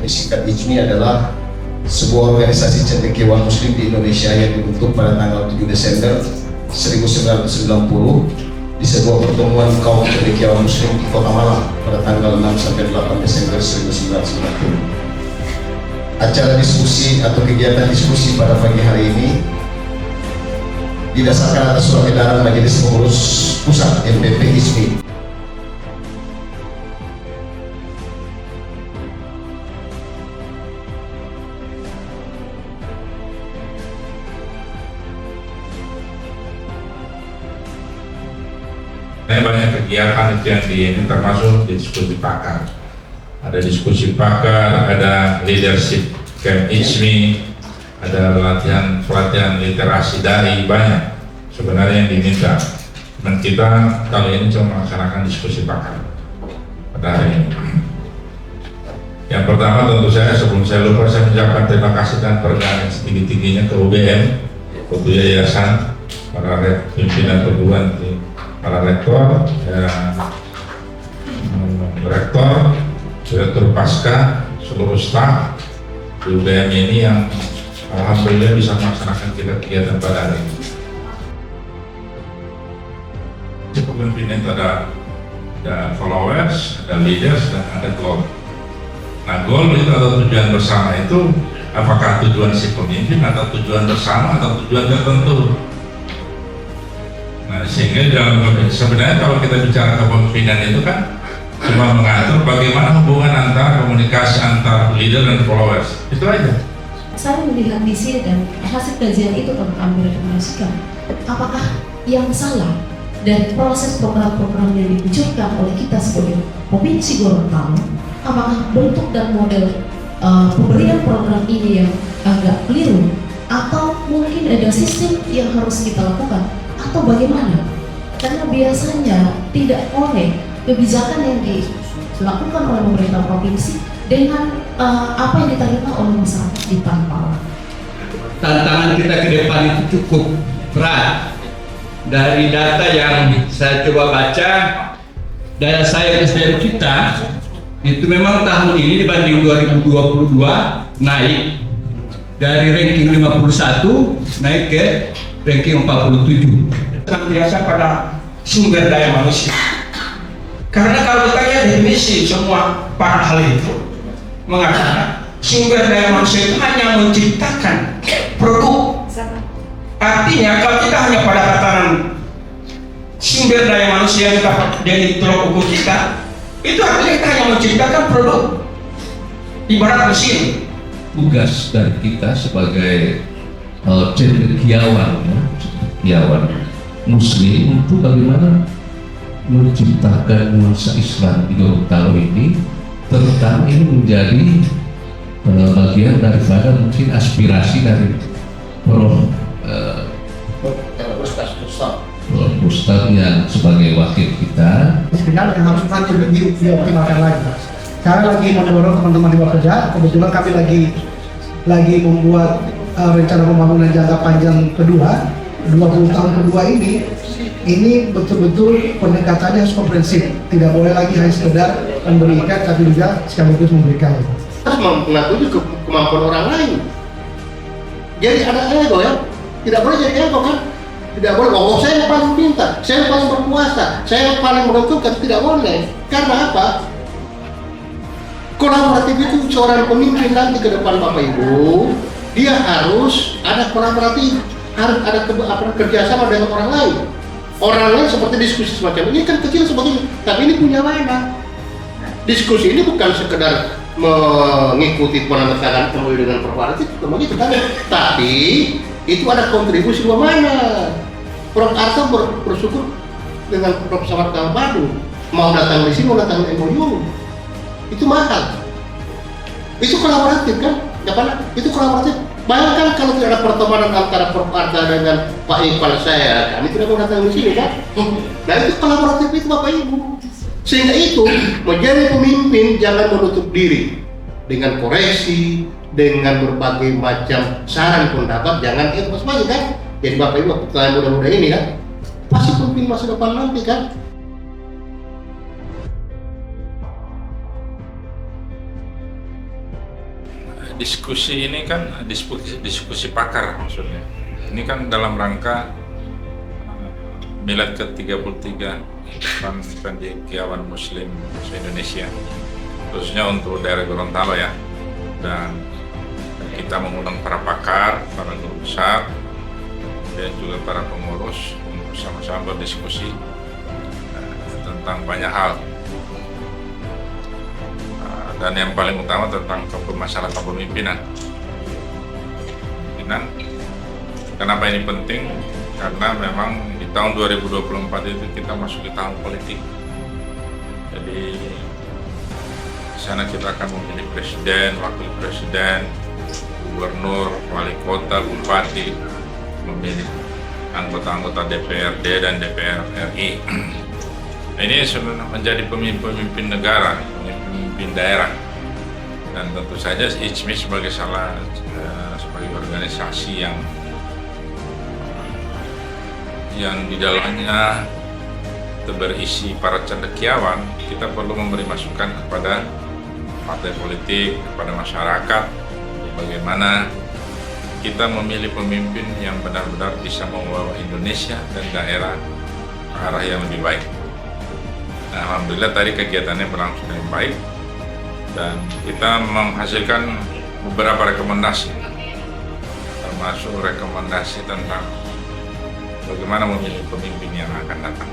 disingkat IJMI adalah sebuah organisasi cendekiawan muslim di Indonesia yang dibentuk pada tanggal 7 Desember 1990 di sebuah pertemuan kaum cendekiawan muslim di Kota Malang pada tanggal 6 sampai 8 Desember 1990. Acara diskusi atau kegiatan diskusi pada pagi hari ini didasarkan atas surat edaran Majelis Pengurus Pusat MPP IJMI. Banyak kegiatan itu yang ini termasuk diskusi pakar. Ada diskusi pakar, ada leadership camp IJMI, ada pelatihan literasi dari banyak sebenarnya yang diminta. Dan kita kali ini cuma melaksanakan diskusi pakar pada hari ini. Yang pertama tentu sebelum saya lupa, saya mengucapkan terima kasih dan penghargaan setinggi-tingginya ke UBM, ke yayasan, para pimpinan perguruan tinggi, para rektor, rektor, direktur pasca, seluruh staf di UBM ini yang alhamdulillah bisa melaksanakan kegiatan pada hari ini. Kepemimpinan itu ada followers, ada leaders, dan ada goal. Nah, goal itu atau tujuan bersama itu apakah tujuan si pemimpin atau tujuan bersama atau tujuan tertentu. Nah, sehingga sebenarnya kalau kita bicara kepemimpinan itu kan cuma mengatur bagaimana hubungan antara komunikasi antar leader dan followers, itu aja. Saya melihat di sini dan hasil kajian itu kami rekomendasikan. Apakah yang salah dari proses program-program yang diluncurkan oleh kita sebagai Provinsi Gorontalo? Apakah bentuk dan model pemberian program ini yang agak keliru, atau mungkin ada sistem yang harus kita lakukan? Atau bagaimana? Karena biasanya tidak oleh kebijakan yang dilakukan oleh pemerintah provinsi dengan apa yang diterima oleh masyarakat di Pampang. Tantangan kita ke depan itu cukup berat. Dari data yang saya coba baca, daya saing SDM kita itu memang tahun ini dibanding 2022 naik dari ranking 51 naik ke ranking 47. Biasa pada sumber daya manusia. Karena kalau kita lihat definisi semua para ahli itu mengatakan sumber daya manusia itu hanya menciptakan produk. Artinya kalau kita hanya pada tataran sumber daya manusia yang dapat dari tolok ukur kita, itu artinya kita hanya menciptakan produk. Ibarat mesin. Tugas dari kita sebagai cendekiawan muslim untuk bagaimana menciptakan nuansa Islam di Gorontalo ini, terutama ini menjadi bagian daripada mungkin aspirasi dari Ustaz yang sebagai wakil kita. Sebenarnya yang harus nanti dioptimalkan lagi. Saya lagi mendorong teman-teman di Bapeda, kebetulan kami lagi membuat rencana pembangunan jangka panjang kedua, 20 tahun kedua ini betul-betul pendekatannya harus komprehensif, tidak boleh lagi hanya sekedar memberikan tapi juga sekaligus memberikan. Harus mengakui kemampuan orang lain. Jadi ada ego ya, tidak boleh jadi ego kan, tidak boleh. Oh, saya yang paling pintar, saya yang paling berkuasa, saya yang paling menentukan, tidak boleh. Karena apa? Kolaboratif itu seorang pemimpin nanti ke depan Bapak Ibu, dia harus ada kolaboratif, harus ada kerjasama dengan orang lain. Orang lain seperti diskusi semacam ini kan kecil sebetulnya, tapi ini punya mana? Diskusi ini bukan sekedar mengikuti penandatangan MOU dengan korporatif, begitu kan? Tapi itu ada kontribusi mana? Prof. Arta bersyukur dengan Prof. Samarkand Badu mau datang di sini, mau datang di MOU. Itu mahal. Itu kolaboratif kan? Itu kolaboratif. Bayangkan kalau tidak ada pertemanan antara Prof. Arta dengan Pak Iqbal saya, kami tidak mau datang di sini kan? Nah itu kolaboratif itu Bapak Ibu. Sehingga itu menjadi pemimpin jangan menutup diri dengan koreksi, dengan berbagai macam saran pendapat, jangan itu semuanya kan? Jadi Bapak Ibu pertanyaan muda-muda ini kan pasti pemimpin masa depan nanti kan? diskusi ini kan diskusi pakar maksudnya. Ini kan dalam rangka Milad ke-33 pendidikan Muslim se-Indonesia, khususnya untuk daerah Gorontalo ya. Dan kita mengundang para pakar, para guru besar, dan juga para pengurus untuk sama-sama berdiskusi tentang banyak hal. Dan yang paling utama tentang masalah kepemimpinan. Kenapa ini penting? Karena memang di tahun 2024 itu kita masuk di tahun politik. Jadi di sana kita akan memilih presiden, wakil presiden, gubernur, wali kota, bupati, memilih anggota-anggota DPRD dan DPR RI. Ini sebenarnya menjadi pemimpin negara, pemimpin daerah, dan tentu saja ICMI sebagai sebagai organisasi yang di dalamnya berisi para cendekiawan, kita perlu memberi masukan kepada partai politik, kepada masyarakat, bagaimana kita memilih pemimpin yang benar-benar bisa membawa Indonesia dan daerah ke arah yang lebih baik. Nah, alhamdulillah tadi kegiatannya berlangsung dengan baik dan kita menghasilkan beberapa rekomendasi, termasuk rekomendasi tentang bagaimana memilih pemimpin yang akan datang.